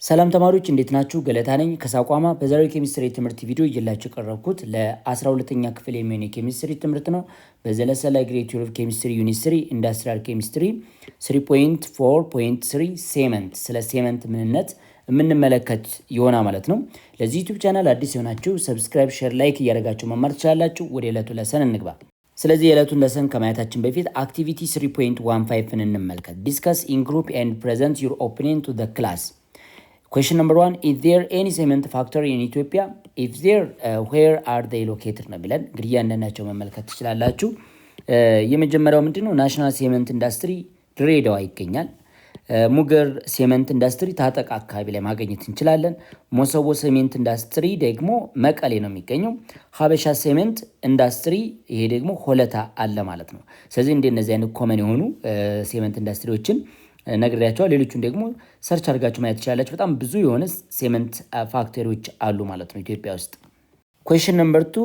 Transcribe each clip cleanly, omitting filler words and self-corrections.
ሰላም ተማሪዎች እንዴት ናችሁ? ገለታ ነኝ ከሳቋማ። በዛሬው ኬሚስትሪ ትምህርት ቪዲዮ እየላችሁ ቀረብኩት ለ12ኛ ክፍል የሚሆን የኬሚስትሪ ትምህርት ነው። በዘለሰላ ግሬድ 12 ኬሚስትሪ ዩኒት 3 ኢንዱስትሪያል ኬሚስትሪ 3.4.3 ሴመንት ስለ ሴመንት ምንነት የምንመለከት ይሆናል ማለት ነው። ለዚህ ዩቲዩብ ቻናል አዲስ የሆናችሁ ሰብስክራይብ፣ ሼር፣ ላይክ እያደረጋችሁ መማር ትችላላችሁ። ወደ ዕለቱ ለሰን እንግባ። ስለዚህ የዕለቱን ለሰን ከማየታችን በፊት አክቲቪቲ 3.15ን እንመልከት። ዲስከስ ኢን ግሩፕ ኤንድ ፕሬዘንት ዩር ኦፒኒየን ቱ ዘ ክላስ። Question number 1, is there any cement factory in Ethiopia? If there, where are they located? ነው ብለን እንግዲህ ያንዳንዳቸው መመልከት ትችላላችሁ። የመጀመሪያው ምንድነው? ናሽናል ሴመንት ኢንዱስትሪ ድሬዳዋ ይገኛል። ሙገር ሴመንት ኢንዱስትሪ ታጠቅ አካባቢ ላይ ማግኘት እንችላለን። ሞሰቦ ሴመንት ኢንዱስትሪ ደግሞ መቀሌ ነው የሚገኘው። ሀበሻ ሴመንት ኢንዱስትሪ ይሄ ደግሞ ሆለታ አለ ማለት ነው። ስለዚህ እንደነዚህ አይነት ኮመን የሆኑ ሴመንት ኢንዱስትሪዎችን ነግሬያቸዋል። ሌሎቹን ደግሞ ሰርች አድርጋችሁ ማየት ትችላላችሁ። በጣም ብዙ የሆነ ሴመንት ፋክተሪዎች አሉ ማለት ነው ኢትዮጵያ ውስጥ። ኩዌስችን ነምበር 2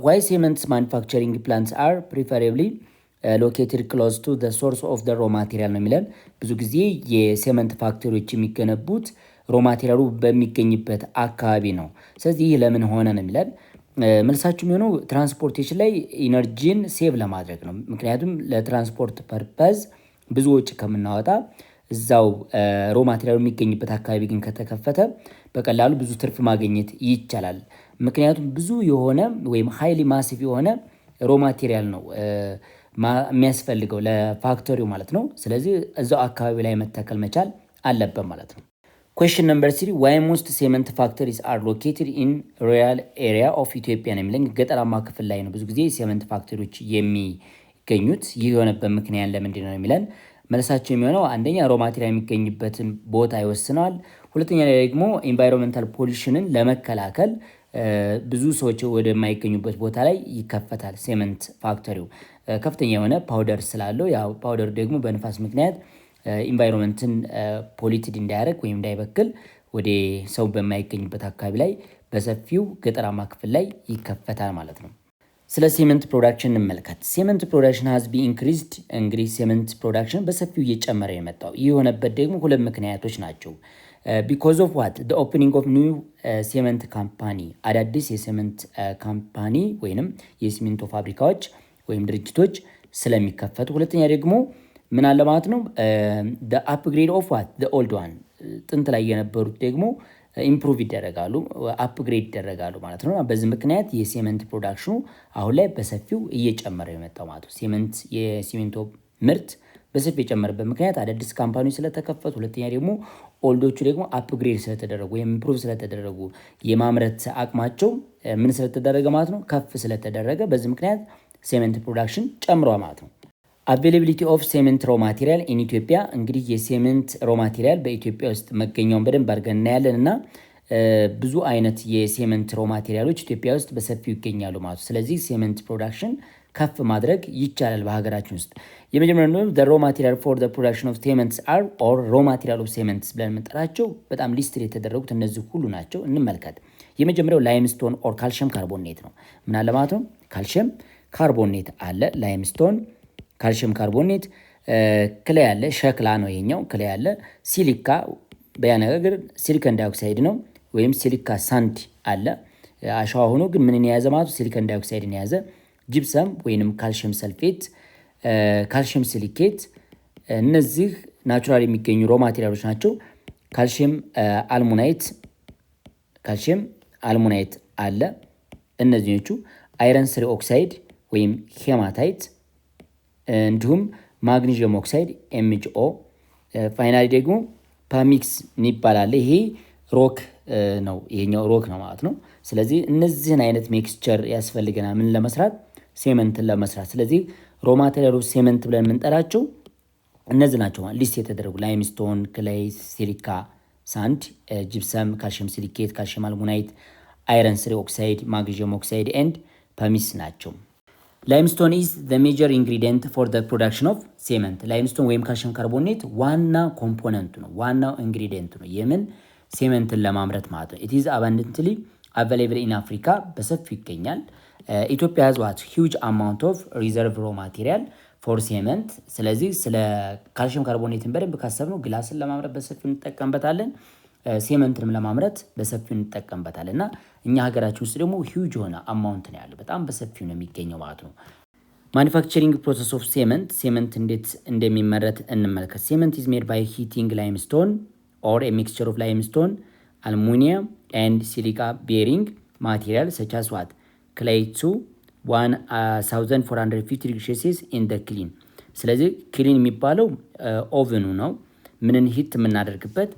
ዋይ ሴመንትስ ማኑፋክቸሪንግ ፕላንትስ አር ፕሪፈሬብሊ ሎኬትድ ክሎዝ ቱ ዘ ሶርስ ኦፍ ዘ ሮ ማቴሪያል ነው የሚለን። ብዙ ጊዜ የሴመንት ፋክተሪዎች የሚገነቡት ሮ ማቴሪያሉ በሚገኝበት አካባቢ ነው። ስለዚህ ይህ ለምን ሆነ ነው የሚለን። መልሳችሁ የሚሆነው ትራንስፖርቴሽን ላይ ኢነርጂን ሴቭ ለማድረግ ነው። ምክንያቱም ለትራንስፖርት ፐርፐዝ ብዙ ወጪ ከምናወጣ እዛው ሮ ማቴሪያሉ የሚገኝበት አካባቢ ግን ከተከፈተ በቀላሉ ብዙ ትርፍ ማግኘት ይቻላል። ምክንያቱም ብዙ የሆነ ወይም ሃይሊ ማሲቭ የሆነ ሮ ማቴሪያል ነው የሚያስፈልገው ለፋክተሪው ማለት ነው። ስለዚህ እዛው አካባቢ ላይ መተከል መቻል አለበት ማለት ነው። ኩዌስችን ነምበር 3 ዋይ ሞስት ሴመንት ፋክተሪስ አር ሎኬትድ ኢን ሩራል ኤሪያ ኦፍ ኢትዮጵያ ነው የሚለን። ገጠራማ ክፍል ላይ ነው ብዙ ጊዜ ሴመንት ፋክተሪዎች የሚገኙት። ይህ የሆነበት ምክንያት ለምንድን ነው የሚለን። መልሳቸው የሚሆነው አንደኛ ሮ ማቴሪያል የሚገኝበትን ቦታ ይወስነዋል። ሁለተኛ ላይ ደግሞ ኢንቫይሮንመንታል ፖሊሽንን ለመከላከል ብዙ ሰዎች ወደማይገኙበት ቦታ ላይ ይከፈታል። ሴመንት ፋክተሪው ከፍተኛ የሆነ ፓውደር ስላለው ያው ፓውደር ደግሞ በንፋስ ምክንያት ኢንቫይሮንመንትን ፖሊትድ እንዳያደርግ ወይም እንዳይበክል ወደ ሰው በማይገኝበት አካባቢ ላይ በሰፊው ገጠራማ ክፍል ላይ ይከፈታል ማለት ነው። ስለ ሴመንት ፕሮዳክሽን እንመልከት። ሴመንት ፕሮዳክሽን ሃዝ ቢ ኢንክሪዝድ። እንግዲህ ሴመንት ፕሮዳክሽን በሰፊው እየጨመረ የመጣው ይህ የሆነበት ደግሞ ሁለት ምክንያቶች ናቸው። ቢኮዝ ኦፍ ዋት ዘ ኦፕኒንግ ኦፍ ኒው ሴመንት ካምፓኒ፣ አዳዲስ የሴመንት ካምፓኒ ወይንም የሲሚንቶ ፋብሪካዎች ወይም ድርጅቶች ስለሚከፈቱ። ሁለተኛ ደግሞ ምን አለ ማለት ነው ዘ አፕግሬድ ኦፍ ዋት ዘ ኦልድ ዋን፣ ጥንት ላይ የነበሩት ደግሞ ኢምፕሩቭ ይደረጋሉ፣ አፕግሬድ ይደረጋሉ ማለት ነው። በዚህ ምክንያት የሴመንት ፕሮዳክሽኑ አሁን ላይ በሰፊው እየጨመረ የመጣው ማለት ነው። የሲሚንቶ ምርት በሰፊው የጨመረበት ምክንያት አዳዲስ ካምፓኒ ስለተከፈቱ፣ ሁለተኛ ደግሞ ኦልዶቹ ደግሞ አፕግሬድ ስለተደረጉ ወይም ኢምፕሩቭ ስለተደረጉ የማምረት አቅማቸው ምን ስለተደረገ ማለት ነው ከፍ ስለተደረገ፣ በዚህ ምክንያት ሴመንት ፕሮዳክሽን ጨምሯል ማለት ነው። አቬይላቢሊቲ ኦፍ ሴመንት ሮ ማቴሪያል ኢን ኢትዮጵያ። እንግዲህ የሴመንት ሮ ማቴሪያል በኢትዮጵያ ውስጥ መገኛውን በደንብ አድርገን እናያለን እና ብዙ አይነት የሴመንት ሮ ማቴሪያሎች ኢትዮጵያ ውስጥ በሰፊው ይገኛሉ ማለት ነው። ስለዚህ ሴመንት ፕሮዳክሽን ከፍ ማድረግ ይቻላል በሀገራችን ውስጥ። የመጀመሪያው ነው ዘ ሮ ማቴሪያል ፎር ዘ ፕሮዳክሽን ኦፍ ሴመንትስ አር ኦር ሮ ማቴሪያል ኦፍ ሴመንትስ ብለን የምንጠራቸው በጣም ሊስትድ የተደረጉት እነዚህ ሁሉ ናቸው። እንመልከት። የመጀመሪያው ላይምስቶን ኦር ካልሽየም ካርቦኔት ነው። ምን አለ ማለት ነው? ካልሽየም ካርቦኔት አለ፣ ላይምስቶን ካልሽየም ካርቦኔት። ክሌ ያለ ሸክላ ነው ይሄኛው ክሌ ያለ። ሲሊካ በያነጋገር ሲሊከን ዳይኦክሳይድ ነው ወይም ሲሊካ ሳንድ አለ። አሸዋ ሆኖ ግን ምንን የያዘ ማለት ሲሊከን ዳይኦክሳይድን የያዘ። ጂፕሰም ወይንም ካልሽየም ሰልፌት፣ ካልሽየም ሲሊኬት፣ እነዚህ ናቹራል የሚገኙ ሮ ማቴሪያሎች ናቸው። ካልሽየም አልሙናይት አለ። እነዚህኞቹ አይረን ስሪ ኦክሳይድ ወይም ሄማታይት፣ እንዲሁም ማግኒዥየም ኦክሳይድ ኤምጂኦ፣ ፋይናሊ ደግሞ ፓሚክስ ይባላል። ይሄ ሮክ ነው፣ ይሄኛው ሮክ ነው ማለት ነው። ስለዚህ እነዚህን አይነት ሜክስቸር ያስፈልገናል ምን ለመስራት? ሴመንትን ለመስራት። ስለዚህ ሮ ማቴሪያሉ ሴመንት ብለን የምንጠራቸው እነዚህ ናቸው ማለት ሊስት የተደረጉ ላይምስቶን፣ ክሌይ፣ ሲሊካ ሳንድ፣ ጂፕሰም፣ ካልሽየም ሲሊኬት፣ ካልሽየም አልሙናይት፣ አይረን ስሪ ኦክሳይድ፣ ማግኒዥየም ኦክሳይድ ኤንድ ፓሚክስ ናቸው። ላይምስቶን ኢዝ ዘ ሜጀር ኢንግሪዲየንት ፎር ዘ ፕሮዳክሽን ኦፍ ሴመንት። ላይምስቶን ወይም ካልሽየም ካርቦኔት ዋና ኮምፖነንቱ ነው፣ ዋናው ኢንግሪዲየንቱ ነው የምን ሴመንትን ለማምረት ማለት ነው። ኢት ኢዝ አባንደንትሊ አቬይላብል ኢን አፍሪካ፣ በሰፊው ይገኛል። ኢትዮጵያ ሃዝ ዋት ሂውጅ አማውንት ኦፍ ሪዘርቭ ሮ ማቴሪያል ፎር ሴመንት። ስለዚህ ስለ ካልሽየም ካርቦኔትን በደንብ ካሰብነው ግላስን ለማምረት በሰፊው እንጠቀምበታለን። ሴመንትንም ለማምረት በሰፊው እንጠቀምበታለን እና እኛ ሀገራችን ውስጥ ደግሞ ሂውጅ የሆነ አማውንት ነው ያለው፣ በጣም በሰፊው ነው የሚገኘው ማለት ነው። ማኒፋክቸሪንግ ፕሮሰስ ኦፍ ሴመንት እንዴት እንደሚመረት እንመልከት። ሴመንት ኢዝ ሜድ ባይ ሂቲንግ ላይምስቶን ኦር ኤ ሚክስቸር ኦፍ ላይምስቶን አልሙኒየም ኤንድ ሲሊካ ቤሪንግ ማቴሪያል ሰች አስ ዋት ክላይ ቱ 1450 ዲግሪ ሴልሲየስ ኢን ደ ክሊን። ስለዚህ ክሊን የሚባለው ኦቨኑ ነው። ምንን ሂት የምናደርግበት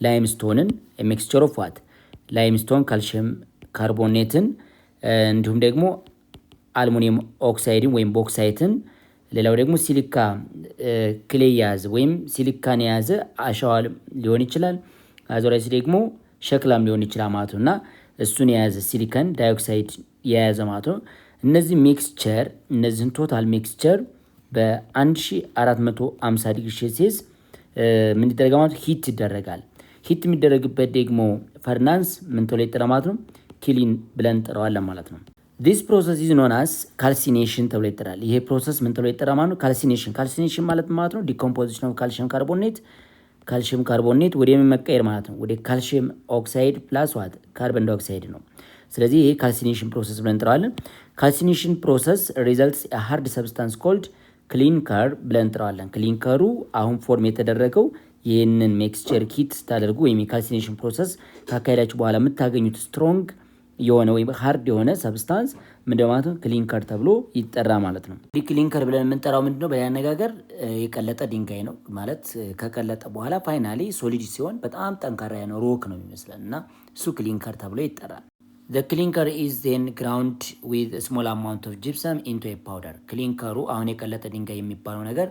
ላይምስቶንን ሚክስቸር ኦፍ ዋት ላይምስቶን ካልሽየም ካርቦኔትን እንዲሁም ደግሞ አልሙኒየም ኦክሳይድን ወይም ቦክሳይትን፣ ሌላው ደግሞ ሲሊካ ክሌ የያዘ ወይም ሲሊካን የያዘ አሸዋ ሊሆን ይችላል። አዞራይስ ደግሞ ሸክላም ሊሆን ይችላል ማለት ነው እና እሱን የያዘ ሲሊካን ዳይኦክሳይድ የያዘ ማለት ነው። እነዚህ ሚክስቸር እነዚህን ቶታል ሚክስቸር በ1450 ዲግሪ ሴልሲየስ ምን ይደረጋል ማለት ሂት ይደረጋል። ሂት የሚደረግበት ደግሞ ፈርናንስ ምን ተብሎ ይጠራል ማለት ነው? ክሊን ብለን እንጠራዋለን ማለት ነው። ዲስ ፕሮሰስ ኢዝ ኖን አስ ካልሲኔሽን ተብሎ ይጠራል። ይሄ ፕሮሰስ ምን ተብሎ ይጠራል ማለት ነው? ካልሲኔሽን ማለት ነው ዲኮምፖዚሽን ኦፍ ካልሽየም ካርቦኔት ወደ መቀየር ማለት ነው፣ ወደ ካልሽየም ኦክሳይድ ፕላስ ዋት ካርቦን ዳይኦክሳይድ ነው። ስለዚህ ይሄ ካልሲኔሽን ፕሮሰስ ብለን እንጠራዋለን። ካልሲኔሽን ፕሮሰስ ሪዘልትስ ሃርድ ሰብስታንስ ኮልድ ክሊንከር ብለን እንጠራዋለን። ክሊንከሩ አሁን ፎርም የተደረገው ይህንን ሚክስቸር ሂት ስታደርጉ ወይም የካልሲኔሽን ፕሮሰስ ካካሄዳችሁ በኋላ የምታገኙት ስትሮንግ የሆነ ወይም ሃርድ የሆነ ሰብስታንስ ምንድን ማለት ነው? ክሊንከር ተብሎ ይጠራ ማለት ነው። እንግዲህ ክሊንከር ብለን የምንጠራው ምንድን ነው? በሌላ አነጋገር የቀለጠ ድንጋይ ነው ማለት። ከቀለጠ በኋላ ፋይናሊ ሶሊድ ሲሆን በጣም ጠንካራ ያለ ሮክ ነው የሚመስለን እና እሱ ክሊንከር ተብሎ ይጠራል። The clinker is then ground with a small amount of gypsum into a powder. ክሊንከሩ አሁን የቀለጠ ድንጋይ የሚባለው ነገር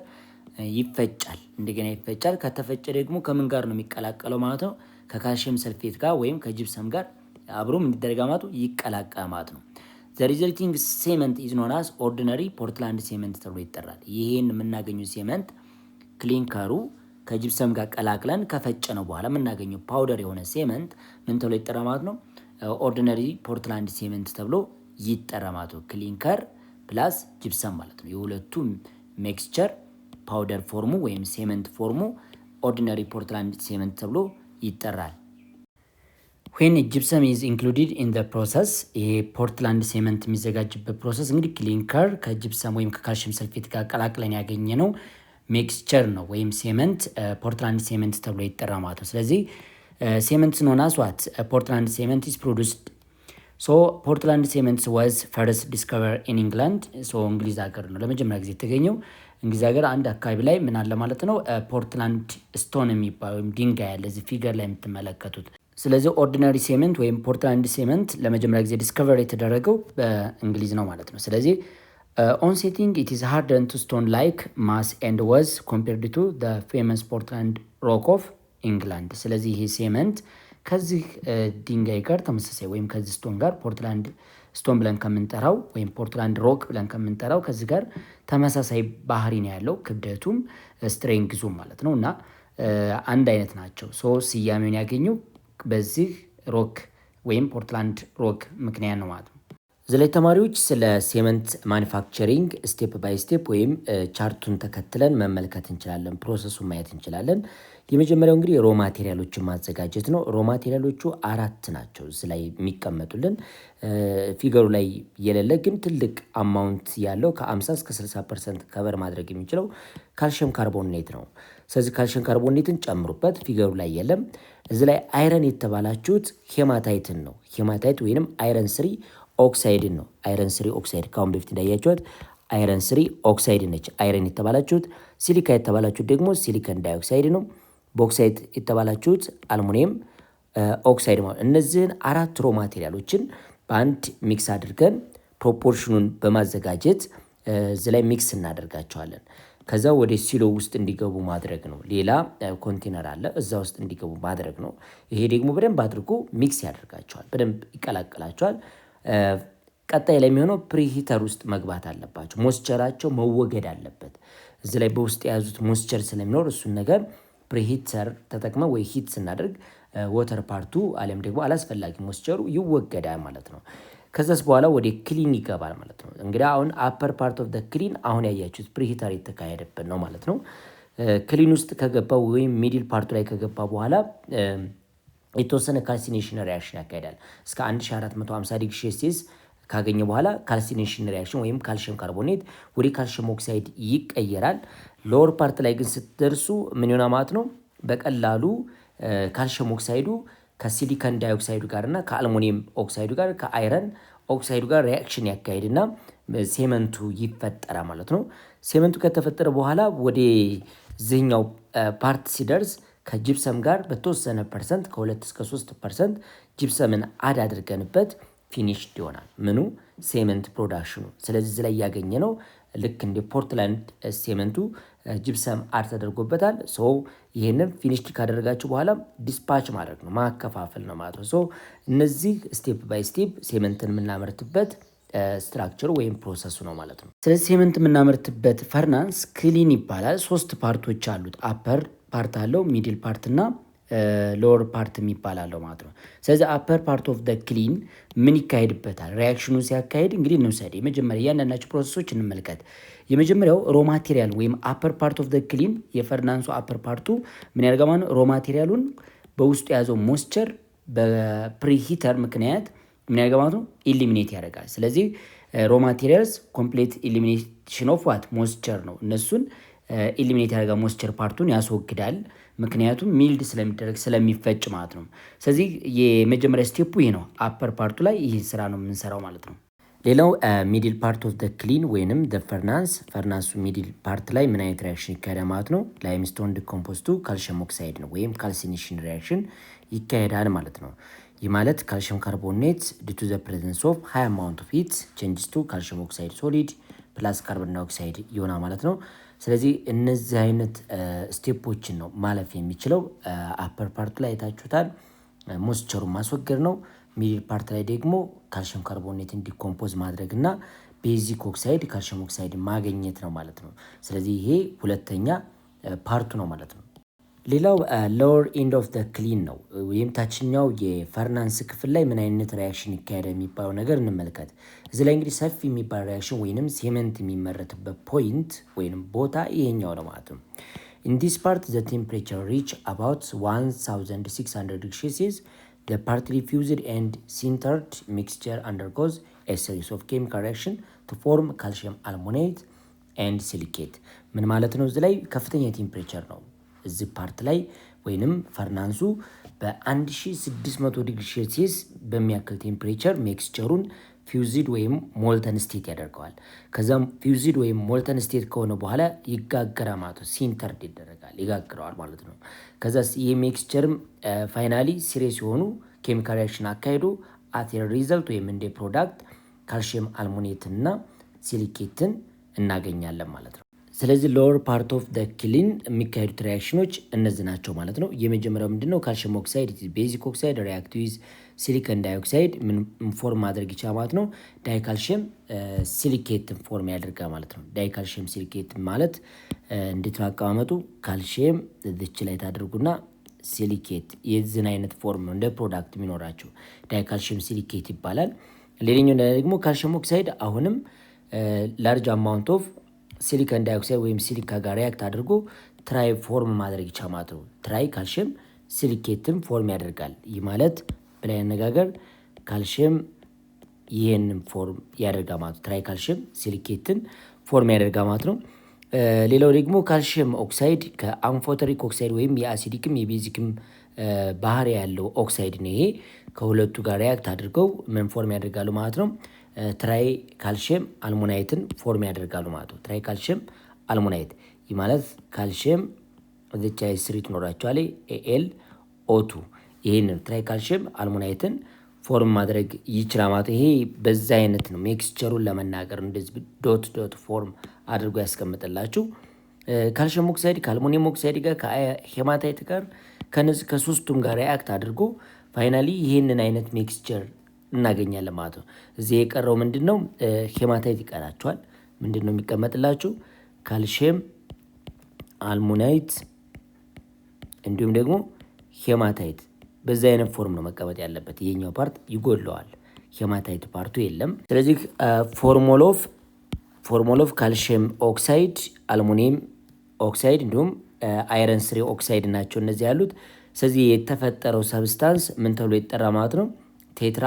ይፈጫል፣ እንደገና ይፈጫል። ከተፈጨ ደግሞ ከምን ጋር ነው የሚቀላቀለው ማለት ነው? ከካልሽየም ሰልፌት ጋር ወይም ከጂፕሰም ጋር አብሮም እንዲደረጋ ማለት ነው ይቀላቀል ማለት ነው። The resulting cement is known as ordinary Portland cement ተብሎ ይጠራል። ይሄን የምናገኘው ሴመንት ክሊንከሩ ከጂፕሰም ጋር ቀላቅለን ከፈጨ ነው በኋላ የምናገኘው ፓውደር የሆነ ሴመንት ምን ተብሎ ይጠራ ማለት ነው? ኦርዲነሪ ፖርትላንድ ሴመንት ተብሎ ይጠራ ማለት ነው። ክሊንከር ፕላስ ጂፕሰም ማለት ነው። የሁለቱ ሚክስቸር ፓውደር ፎርሙ ወይም ሴመንት ፎርሙ ኦርዲነሪ ፖርትላንድ ሴመንት ተብሎ ይጠራል። ዌን ጂፕሰም ኢዝ ኢንክሉድድ ኢን ዘ ፕሮሰስ፣ ይሄ ፖርትላንድ ሴመንት የሚዘጋጅበት ፕሮሰስ እንግዲህ ክሊንከር ከጂፕሰም ወይም ከካልሽየም ሰልፌት ጋር ቀላቅለን ያገኘ ነው ሚክስቸር ነው ወይም ሴመንት ፖርትላንድ ሴመንት ተብሎ ይጠራ ማለት ነው። ስለዚህ ሴመንት ኖን አስ ዋት ፖርትላንድ ሴመንት ኢዝ ፕሮዱስድ። ሶ ፖርትላንድ ሴመንት ዋዝ ፈርስት ዲስከቨር ኢን ኢንግላንድ። ሶ እንግሊዝ ሀገር ነው ለመጀመሪያ ጊዜ የተገኘው። እንግሊዝ ሀገር አንድ አካባቢ ላይ ምን አለ ማለት ነው? ፖርትላንድ ስቶን የሚባል ወይም ድንጋይ ያለ እዚህ ፊገር ላይ የምትመለከቱት። ስለዚህ ኦርዲናሪ ሴመንት ወይም ፖርትላንድ ሴመንት ለመጀመሪያ ጊዜ ዲስከቨር የተደረገው በእንግሊዝ ነው ማለት ነው። ስለዚህ ኦን ሴቲንግ ኢት ኢዝ ሃርደን ቱ ስቶን ላይክ ማስ ኤንድ ዋዝ ኮምፔርድ ቱ ዘ ፌመስ ፖርትላንድ ሮክ ኦፍ ኢንግላንድ። ስለዚህ ይሄ ሴመንት ከዚህ ድንጋይ ጋር ተመሳሳይ ወይም ከዚህ ስቶን ጋር ፖርትላንድ ስቶን ብለን ከምንጠራው ወይም ፖርትላንድ ሮክ ብለን ከምንጠራው ከዚህ ጋር ተመሳሳይ ባህሪ ነው ያለው፣ ክብደቱም ስትሬንግዙም ማለት ነው እና አንድ አይነት ናቸው። ሶ ስያሜውን ያገኘው በዚህ ሮክ ወይም ፖርትላንድ ሮክ ምክንያት ነው ማለት ነው። እዚህ ላይ ተማሪዎች ስለ ሴመንት ማኒፋክቸሪንግ ስቴፕ ባይ ስቴፕ ወይም ቻርቱን ተከትለን መመልከት እንችላለን፣ ፕሮሰሱን ማየት እንችላለን። የመጀመሪያው እንግዲህ ሮ ማቴሪያሎችን ማዘጋጀት ነው። ሮ ማቴሪያሎቹ 4 ናቸው እዚህ ላይ የሚቀመጡልን። ፊገሩ ላይ የሌለ ግን ትልቅ አማውንት ያለው ከ50 እስከ 60% ከቨር ማድረግ የሚችለው ካልሽየም ካርቦኔት ነው። ስለዚህ ካልሽየም ካርቦኔትን ጨምሩበት፣ ፊገሩ ላይ የለም። እዚህ ላይ አይረን የተባላችሁት ሄማታይትን ነው። ሄማታይት ወይንም አይረን ስሪ ኦክሳይድን ነው። አይረን ስሪ ኦክሳይድ ካሁን በፊት እንዳያችሁት አይረን ስሪ ኦክሳይድ ነች አይረን የተባላችሁት። ሲሊካ የተባላችሁት ደግሞ ሲሊከን ዳይኦክሳይድ ነው። ቦክሳይት የተባላችሁት አልሙኒየም ኦክሳይድ ማለት። እነዚህን 4 ሮ ማቴሪያሎችን በአንድ ሚክስ አድርገን ፕሮፖርሽኑን በማዘጋጀት እዚህ ላይ ሚክስ እናደርጋቸዋለን። ከዛ ወደ ሲሎ ውስጥ እንዲገቡ ማድረግ ነው። ሌላ ኮንቴነር አለ እዛ ውስጥ እንዲገቡ ማድረግ ነው። ይሄ ደግሞ በደንብ አድርጎ ሚክስ ያደርጋቸዋል፣ በደንብ ይቀላቅላቸዋል። ቀጣይ ላይ የሚሆነው ፕሪሂተር ውስጥ መግባት አለባቸው። ሞስቸራቸው መወገድ አለበት። እዚህ ላይ በውስጥ የያዙት ሞስቸር ስለሚኖር እሱን ነገር ፕሪሂተር ተጠቅመ ወይ ሂት ስናደርግ ወተር ፓርቱ አለም ደግሞ አላስፈላጊ ሞስቸሩ ይወገዳል ማለት ነው። ከዛስ በኋላ ወደ ክሊን ይገባል ማለት ነው። እንግዲህ አሁን አፐር ፓርት ኦፍ ዘ ክሊን አሁን ያያችሁት ፕሪሂተር የተካሄደበት ነው ማለት ነው። ክሊን ውስጥ ከገባ ወይም ሚድል ፓርቱ ላይ ከገባ በኋላ የተወሰነ ካልሲኔሽን ሪያክሽን ያካሄዳል። እስከ 1450 ዲግሪ ሴልሲየስ ካገኘ በኋላ ካልሲኔሽን ሪያክሽን ወይም ካልሽየም ካርቦኔት ወደ ካልሽየም ኦክሳይድ ይቀየራል። ሎወር ፓርት ላይ ግን ስትደርሱ ምን ይሆናል ማለት ነው? በቀላሉ ካልሽየም ኦክሳይዱ ከሲሊከን ዳይኦክሳይዱ ጋር እና ከአልሙኒየም ኦክሳይዱ ጋር ከአይረን ኦክሳይዱ ጋር ሪያክሽን ያካሄድና ሴመንቱ ይፈጠራል ማለት ነው። ሴመንቱ ከተፈጠረ በኋላ ወደ ዚህኛው ፓርት ሲደርስ ከጂፕሰም ጋር በተወሰነ ፐርሰንት ከ2 እስከ 3% ጂፕሰምን አድ አድርገንበት ፊኒሽድ ይሆናል። ምኑ ሴመንት ፕሮዳክሽኑ። ስለዚህ እዚህ ላይ ያገኘ ነው ልክ እንደ ፖርትላንድ ሴመንቱ ጂፕሰም አድ ተደርጎበታል። ሶ ይህንን ፊኒሽድ ካደረጋችሁ በኋላ ዲስፓች ማድረግ ነው ማከፋፈል ነው ማለት ነው። ሶ እነዚህ ስቴፕ ባይ ስቴፕ ሴመንትን የምናመርትበት ስትራክቸሩ ወይም ፕሮሰሱ ነው ማለት ነው። ስለዚህ ሴመንት የምናመርትበት ፈርናንስ ክሊን ይባላል። 3 ፓርቶች አሉት። አፐር ፓርት አለው፣ ሚድል ፓርት እና ሎወር ፓርት የሚባላለው ማለት ነው። ስለዚህ አፐር ፓርት ኦፍ ደ ክሊን ምን ይካሄድበታል? ሪያክሽኑ ሲያካሄድ እንግዲህ እንውሰድ። የመጀመሪያ እያንዳንዳቸው ፕሮሰሶች እንመልከት። የመጀመሪያው ሮ ማቴሪያል ወይም አፐር ፓርት ኦፍ ደ ክሊን የፈርናንሱ አፐር ፓርቱ ምን ያደርጋል ማለት ነው? ሮ ማቴሪያሉን በውስጡ የያዘው ሞስቸር በፕሪሂተር ምክንያት ምን ያደርጋል ማለት ነው? ኢሊሚኔት ያደርጋል። ስለዚህ ሮ ማቴሪያልስ ኮምፕሌት ኢሊሚኔሽን ኦፍ ዋት ሞስቸር ነው። እነሱን ኢሊሚኔት ያደርጋ ሞስቸር ፓርቱን ያስወግዳል። ምክንያቱም ሚልድ ስለሚደረግ ስለሚፈጭ ማለት ነው። ስለዚህ የመጀመሪያ ስቴፑ ይህ ነው። አፐር ፓርቱ ላይ ይህ ስራ ነው የምንሰራው ማለት ነው። ሌላው ሚድል ፓርት ኦፍ ደ ክሊን ወይንም ደ ፈርናንሱ ሚድል ፓርት ላይ ምን አይነት ሪያክሽን ይካሄዳል ማለት ነው? ላይምስቶን ዲኮምፖዝ ቱ ካልሽየም ኦክሳይድ ነው ወይም ካልሲኔሽን ሪያክሽን ይካሄዳል ማለት ነው። ይህ ማለት ካልሽየም ካርቦኔት ዱ ቱ ዘ ፕሬዘንስ ኦፍ ሃይ አማውንት ኦፍ ሂት ቼንጅስ ቱ ካልሽየም ኦክሳይድ ሶሊድ ፕላስ ካርቦን ዳይኦክሳይድ ይሆናል ማለት ነው። ስለዚህ እነዚህ አይነት ስቴፖችን ነው ማለፍ የሚችለው። አፐር ፓርቱ ላይ አይታችሁታል፣ ሞስቸሩን ማስወገድ ነው። ሚድል ፓርት ላይ ደግሞ ካልሽየም ካርቦኔት እንዲኮምፖዝ ማድረግ እና ቤዚክ ኦክሳይድ ካልሽየም ኦክሳይድ ማግኘት ነው ማለት ነው። ስለዚህ ይሄ ሁለተኛ ፓርቱ ነው ማለት ነው። ሌላው ሎወር ኢንድ ኦፍ ደ ክሊን ነው ወይም ታችኛው የፈርናንስ ክፍል ላይ ምን አይነት ሪያክሽን ይካሄደ የሚባለው ነገር እንመልከት። እዚህ ላይ እንግዲህ ሰፊ የሚባል ሪያክሽን ወይንም ሴመንት የሚመረትበት ፖይንት ወይንም ቦታ ይሄኛው ነው ማለት ነው። ኢን ዲስ ፓርት ዘ ቴምፕሬቸር ሪች አባውት 1600 ዲግሪ ሴልሲየስ the partly fused and sintered mixture undergoes a series of chemical reaction to form calcium aluminate and silicate። ምን ማለት ነው? እዚህ ላይ ከፍተኛ ቴምፕሬቸር ነው እዚህ ፓርት ላይ ወይንም ፈርናንሱ በ1600 ዲግሪ ሴልሲየስ በሚያክል ቴምፕሬቸር ሜክስቸሩን ፊውዝድ ወይም ሞልተን ስቴት ያደርገዋል። ከዛም ፊውዝድ ወይም ሞልተን ስቴት ከሆነ በኋላ ይጋገራል ማለት ነው። ሲንተርድ ይደረጋል፣ ይጋግረዋል ማለት ነው። ከዛ ይህ ሜክስቸርም ፋይናሊ ሲሪየስ የሆኑ ኬሚካል ሪያክሽን አካሄዱ አቴር ሪዘልት ወይም እንደ ፕሮዳክት ካልሽየም አልሙኔትን እና ሲሊኬትን እናገኛለን ማለት ነው። ስለዚህ ሎወር ፓርት ኦፍ ደ ክሊን የሚካሄዱት ሪያክሽኖች እነዚህ ናቸው ማለት ነው። የመጀመሪያው ምንድነው? ካልሽየም ኦክሳይድ ቤዚክ ኦክሳይድ ሪያክት ዊዝ ሲሊከን ዳይኦክሳይድ ምን ፎርም ማድረግ ይቻላል ማለት ነው። ዳይካልሽየም ሲሊኬትን ፎርም ያደርጋል ማለት ነው። ዳይካልሽየም ሲሊኬት ማለት እንዴት ነው አቀማመጡ? ካልሽየም እዚች ላይ ታደርጉና ሲሊኬት የዚህን አይነት ፎርም ነው እንደ ፕሮዳክት የሚኖራቸው ዳይካልሽየም ሲሊኬት ይባላል። ሌላኛው ደግሞ ካልሽየም ኦክሳይድ አሁንም ላርጅ አማውንት ኦፍ ሲሊከን ዳይኦክሳይድ ወይም ሲሊካ ጋር ሪያክት አድርጎ ትራይ ፎርም ማድረግ ይቻላል ማለት ነው። ትራይ ካልሽየም ሲሊኬትን ፎርም ያደርጋል። ይህ ማለት በላይ አነጋገር ካልሽየም ይህንን ፎርም ያደርጋል ማለት ነው። ትራይ ካልሽየም ሲሊኬትን ፎርም ያደርጋል ማለት ነው። ሌላው ደግሞ ካልሽየም ኦክሳይድ ከአምፎተሪክ ኦክሳይድ ወይም የአሲዲክም የቤዚክም ባህሪ ያለው ኦክሳይድ ነው። ይሄ ከሁለቱ ጋር ሪያክት አድርገው ምን ፎርም ያደርጋሉ ማለት ነው። ትራይ ካልሽየም አልሙናይትን ፎርም ያደርጋሉ ማለት ነው። ትራይ ካልሽየም አልሙናይት ይህ ማለት ካልሽየም እዚች ላይ ስሪ ትኖራቸዋል ኤል ኦ2 ይሄንን ትራይ ካልሽየም አልሙናይትን ፎርም ማድረግ ይችላል ማለት ይሄ በዛ አይነት ነው ሜክስቸሩን ለመናገር እንደዚህ ዶት ዶት ፎርም አድርጎ ያስቀምጥላችሁ። ካልሽየም ኦክሳይድ ከአልሙኒየም ኦክሳይድ ጋር ከሄማታይት ጋር ከነዚህ ከሶስቱም ጋር ሪአክት አድርጎ ፋይናሊ ይሄንን አይነት ሜክስቸር እናገኛለን ማለት ነው። እዚህ የቀረው ምንድነው? ሄማታይት ይቀራቸዋል። ምንድነው የሚቀመጥላችሁ? ካልሽየም አልሙናይት እንዲሁም ደግሞ ሄማታይት በዛ አይነት ፎርም ነው መቀመጥ ያለበት። ይሄኛው ፓርት ይጎድለዋል፣ ሄማታይት ፓርቱ የለም። ስለዚህ ፎርሙላ ኦፍ ካልሽየም ኦክሳይድ፣ አልሙኒየም ኦክሳይድ እንዲሁም አይረን ስሪ ኦክሳይድ ናቸው እነዚህ ያሉት። ስለዚህ የተፈጠረው ሰብስታንስ ምን ተብሎ ይጠራ ማለት ነው? ቴትራ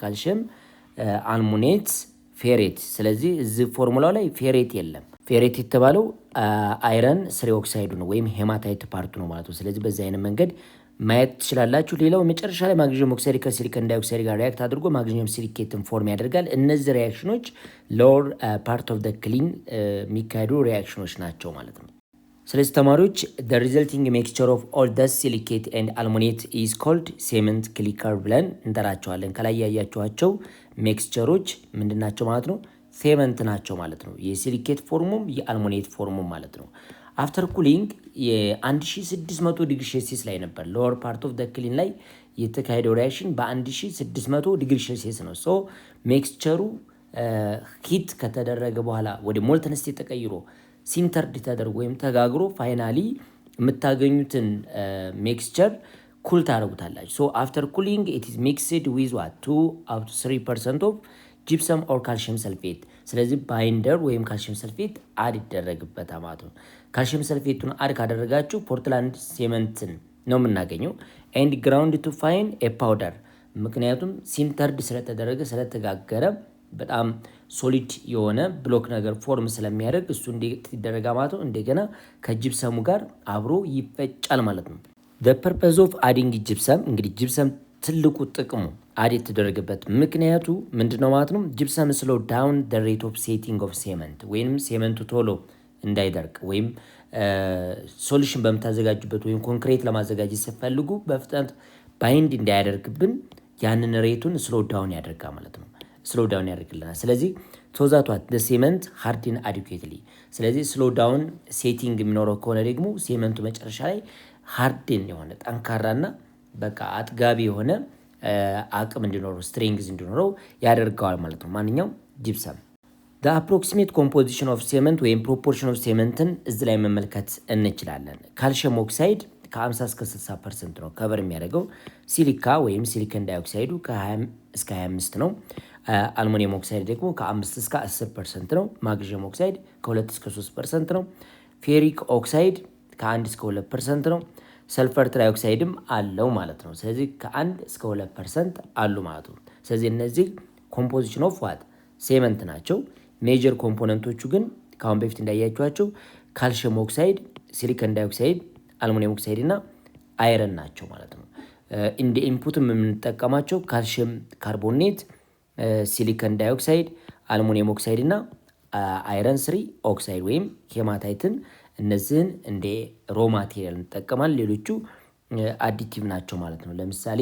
ካልሽየም አልሙኔት ፌሬት። ስለዚህ እዚህ ፎርሙላው ላይ ፌሬት የለም። ፌሬት የተባለው አይረን ስሪ ኦክሳይዱ ነው ወይም ሄማታይት ፓርቱ ነው ማለት ነው። ስለዚህ በዚህ አይነት መንገድ ማየት ትችላላችሁ። ሌላው መጨረሻ ላይ ማግኒዥየም ኦክሳይድ ከሲሊከን ዳይኦክሳይድ ጋር ሪያክት አድርጎ ማግኒዥየም ሲሊኬትን ፎርም ያደርጋል። እነዚህ ሪያክሽኖች ሎወር ፓርት ኦፍ ክሊን የሚካሄዱ ሪያክሽኖች ናቸው ማለት ነው። ስለዚህ ተማሪዎች the resulting mixture of all dust silicate and aluminate is called cement clicker ብለን እንጠራቸዋለን። ከላይ ያያችኋቸው ሜክስቸሮች ምንድን ናቸው ማለት ነው? ሴመንት ናቸው ማለት ነው። የሲሊኬት ፎርሙም የአልሙኔት ፎርሙም ማለት ነው። አፍተር ኩሊንግ የ1600 ዲግሪ ሴልሲየስ ላይ ነበር ሎወር ፓርት ኦፍ ክሊን ላይ የተካሄደው ሪያክሽን በ1600 ዲግሪ ሴልሲየስ ነው። ሶ ሜክስቸሩ ሂት ከተደረገ በኋላ ወደ ሞልተን ስቴት ተቀይሮ ሲንተርድ ተደርጎ ወይም ተጋግሮ ፋይናሊ የምታገኙትን ሜክስቸር ኩል ታደርጉታላችሁ። ሶ አፍተር ኩሊንግ ኢት ኢዝ ሚክስድ ዊዝ ዋት 2-3% ኦፍ ጂፕሰም ኦር ካልሽየም ሰልፌት። ስለዚህ ባይንደር ወይም ካልሽየም ሰልፌት አድ ይደረግበታል ማለት ነው። ካልሽየም ሰልፌቱን አድ ካደረጋችሁ ፖርትላንድ ሴመንትን ነው የምናገኘው። ኤንድ ግራውንድ ቱ ፋይን ኤ ፓውደር፣ ምክንያቱም ሲንተርድ ስለተደረገ ስለተጋገረ በጣም ሶሊድ የሆነ ብሎክ ነገር ፎርም ስለሚያደርግ እሱ እንዴት ይደረጋል ማለት ነው? እንደገና ከጂፕሰሙ ጋር አብሮ ይፈጫል ማለት ነው። the purpose of adding ጂፕሰም፣ እንግዲህ ጂፕሰም ትልቁ ጥቅሙ አድ የተደረገበት ምክንያቱ ምንድነው ማለት ነው? ጂፕሰም ስሎ ዳውን the rate of setting of cement ወይም ሴመንቱ ቶሎ እንዳይደርቅ ወይም ሶሉሽን በምታዘጋጁበት ወይም ኮንክሪት ለማዘጋጀት ሲፈልጉ በፍጥነት ባይንድ እንዳያደርግብን ያንን ሬቱን ስሎ ዳውን ያደርጋል ማለት ነው። ስሎ ዳውን ያደርግልናል። ስለዚህ ቶዛቷት ሴመንት ሃርድን አዲኩዌትሊ። ስለዚህ ስሎ ዳውን ሴቲንግ የሚኖረው ከሆነ ደግሞ ሴመንቱ መጨረሻ ላይ ሃርድን የሆነ ጠንካራና በቃ አጥጋቢ የሆነ አቅም እንዲኖረው ስትሬንግዝ እንዲኖረው ያደርገዋል ማለት ነው ማንኛውም ጂፕሰም። the approximate composition of cement ወይም proportion of cementን እዚህ ላይ መመልከት እንችላለን። ካልሽየም ኦክሳይድ ከ50 እስከ 60% ነው ከቨር የሚያደርገው። ሲሊካ ወይም ሲሊከን ዳይኦክሳይዱ ከ20 እስከ 25 ነው። አልሙኒየም ኦክሳይድ ደግሞ ከ5 እስከ 10% ነው። ማግኒዥየም ኦክሳይድ ከ2 እስከ 3% ነው። ፌሪክ ኦክሳይድ ከ1 እስከ 2% ነው። ሰልፈር ትራይኦክሳይድም አለው ማለት ነው። ስለዚህ ከ1 እስከ 2% አሉ ማለት ነው። ስለዚህ እነዚህ ኮምፖዚሽን ኦፍ ዋት ሴመንት ናቸው። ሜጀር ኮምፖነንቶቹ ግን ከአሁን በፊት እንዳያችኋቸው ካልሽየም ኦክሳይድ፣ ሲሊከን ዳይኦክሳይድ፣ አልሙኒየም ኦክሳይድ እና አይረን ናቸው ማለት ነው። እንደ ኢንፑት የምንጠቀማቸው ካልሽየም ካርቦኔት፣ ሲሊከን ዳይኦክሳይድ፣ አልሙኒየም ኦክሳይድ እና አይረን ስሪ ኦክሳይድ ወይም ሄማታይትን እነዚህን እንደ ሮ ማቴሪያል እንጠቀማለን። ሌሎቹ አዲቲቭ ናቸው ማለት ነው። ለምሳሌ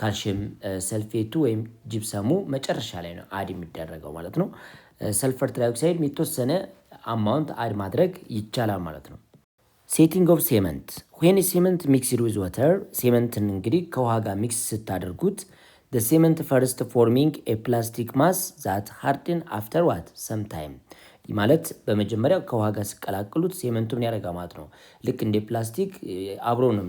ካልሽየም ሰልፌቱ ወይም ጂፕሰሙ መጨረሻ ላይ ነው አድ የሚደረገው ማለት ነው። ሰልፈር ትራይኦክሳይድ የተወሰነ አማውንት አድ ማድረግ ይቻላል ማለት ነው። ሴቲንግ ኦፍ ሴመንት ዌን ሴመንት ሚክስድ ዊዝ ዋተር፣ ሴመንትን እንግዲህ ከውሃ ጋር ሚክስ ስታደርጉት the cement first forming a plastic mass that harden after what some time ማለት በመጀመሪያ ከውሃ ጋር ሲቀላቅሉት ሴመንቱን ያደርጋ ማለት ነው። ልክ እንደ ፕላስቲክ አብሮ ነው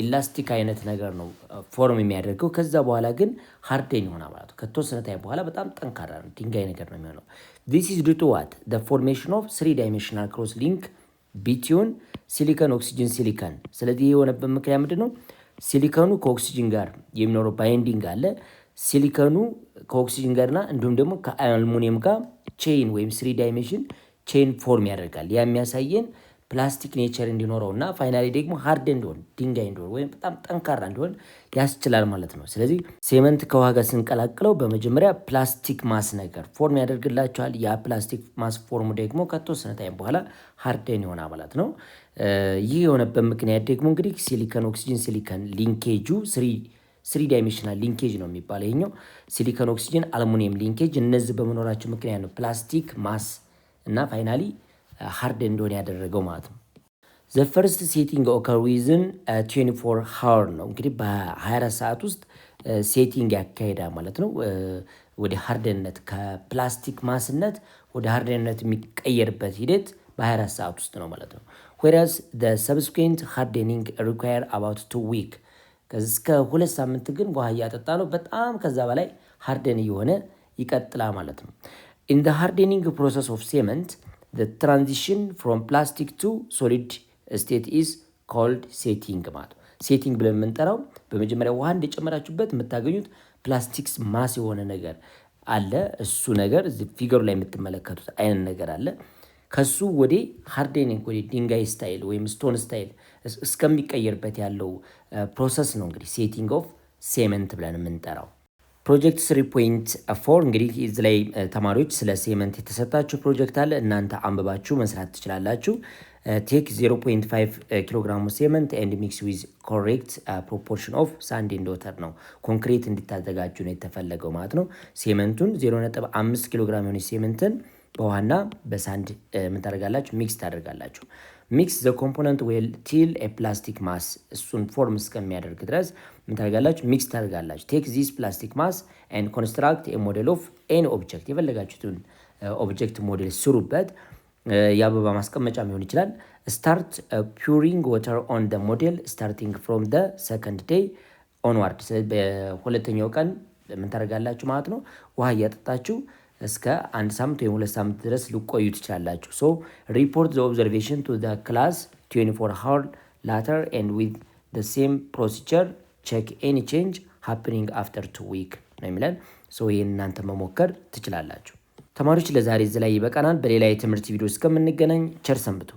ኢላስቲክ አይነት ነገር ነው ፎርም የሚያደርገው። ከዛ በኋላ ግን ሃርደን ይሆናል ማለት ነው። ከተወሰነ ታይም በኋላ በጣም ጠንካራ ነው፣ ድንጋይ ነገር ነው የሚሆነው። this is due to what the formation of 3-dimensional cross link between silicon oxygen silicon። ስለዚህ የሆነበት ምክንያት ምንድነው? ሲሊከኑ ከኦክሲጅን ጋር የሚኖረው ባይንዲንግ አለ። ሲሊከኑ ከኦክሲጅን ጋርና እንዲሁም ደግሞ ከአልሙኒየም ጋር ቼን ወይም 3 ዳይሜንሽን ቼን ፎርም ያደርጋል። ያ የሚያሳየን ፕላስቲክ ኔቸር እንዲኖረው እና ፋይናሊ ደግሞ ሃርድ እንዲሆን ድንጋይ እንዲሆን ወይም በጣም ጠንካራ እንዲሆን ያስችላል ማለት ነው። ስለዚህ ሴመንት ከውሃ ጋር ስንቀላቅለው በመጀመሪያ ፕላስቲክ ማስ ነገር ፎርም ያደርግላቸዋል። ያ ፕላስቲክ ማስ ፎርሙ ደግሞ ከተወሰነ ታይም በኋላ ሃርደን ይሆናል ማለት ነው። ይህ የሆነበት ምክንያት ደግሞ እንግዲህ ሲሊከን ኦክሲጅን ሲሊከን ሊንኬጁ 3 ዳይሜንሽናል ሊንኬጅ ነው የሚባለው። ይሄኛው ሲሊከን ኦክሲጅን አልሙኒየም ሊንኬጅ እነዚህ በመኖራቸው ምክንያት ነው ፕላስቲክ ማስ እና ፋይናሊ ሃርድ እንደሆነ ያደረገው ማለት ነው። ዘ ፈርስት ሴቲንግ ኦከር ዊዝን 24 ሃወር ነው እንግዲህ በ24 ሰዓት ውስጥ ሴቲንግ ያካሄዳል ማለት ነው። ወደ ሃርደንነት ከፕላስቲክ ማስነት ወደ ሃርደንነት የሚቀየርበት ሂደት በ24 ሰዓት ውስጥ ነው ማለት ነው። whereas the subsequent hardening require about 2 weeks እስከ 2 ሳምንት ግን ውሃ እያጠጣ ነው በጣም ከዛ በላይ ሃርደን እየሆነ ይቀጥላል ማለት ነው። in the hardening process of cement the transition from plastic to solid state is ኮልድ ሴቲንግ ማለት ነው። ሴቲንግ ብለን የምንጠራው በመጀመሪያ ውሃ እንደጨመራችሁበት የምታገኙት ፕላስቲክስ ማስ የሆነ ነገር አለ። እሱ ነገር እዚህ ፊገሩ ላይ የምትመለከቱት አይነት ነገር አለ። ከሱ ወደ ሃርዴኒንግ ወደ ድንጋይ ስታይል ወይም ስቶን ስታይል እስከሚቀየርበት ያለው ፕሮሰስ ነው እንግዲህ ሴቲንግ ኦፍ ሴመንት ብለን የምንጠራው። ፕሮጀክት 3.4 እንግዲህ እዚህ ላይ ተማሪዎች ስለ ሴመንት የተሰጣችሁ ፕሮጀክት አለ። እናንተ አንብባችሁ መስራት ትችላላችሁ። ቴክ 0.5 ኪሎግራም ሴመንት ኤንድ ሚክስ ዊዝ ኮሬክት ፕሮፖርሽን ኦፍ ሳንድ ኤንድ ወተር ነው። ኮንክሪት እንዲታዘጋጁ ነው የተፈለገው ማለት ነው። ሴመንቱን 0.5 ኪሎግራም የሆነ ሴመንትን በውሃና በሳንድ ምን ታደርጋላችሁ? ሚክስ ታደርጋላችሁ። ሚክስ ዘ ኮምፖነንት ዌል ቲል ፕላስቲክ ማስ እሱን ፎርም እስከሚያደርግ ድረስ ምን ታደርጋላችሁ? ሚክስ ታደርጋላችሁ። ቴክ ዚስ ፕላስቲክ ማስ ኤንድ ኮንስትራክት ሞዴል ኦፍ ኤኒ ኦብጀክት የፈለጋችሁትን ኦብጀክት ሞዴል ስሩበት። የአበባ ማስቀመጫ ሊሆን ይችላል። ስታርት ፑሪንግ ዋተር ኦን ደ ሞዴል ስታርቲንግ ፍሮም ደ ሰከንድ ዴይ ኦንዋርድ። በሁለተኛው ቀን ምን ታደርጋላችሁ ማለት ነው? ውሃ እያጠጣችሁ እስከ 1 ሳምንት ወይም 2 ሳምንት ድረስ ልቆዩ ትችላላችሁ። ሶ ሪፖርት ዘ ኦብዘርቬሽን ቱ ዘ ክላስ 24 hour later and with the same procedure check any change happening after 2 weeks ነው የሚለን። ሶ ይህን እናንተ መሞከር ትችላላችሁ። ተማሪዎች ለዛሬ እዚህ ላይ ይበቃናል። በሌላ የትምህርት ቪዲዮ እስከምንገናኝ ቸር ሰንብቱ።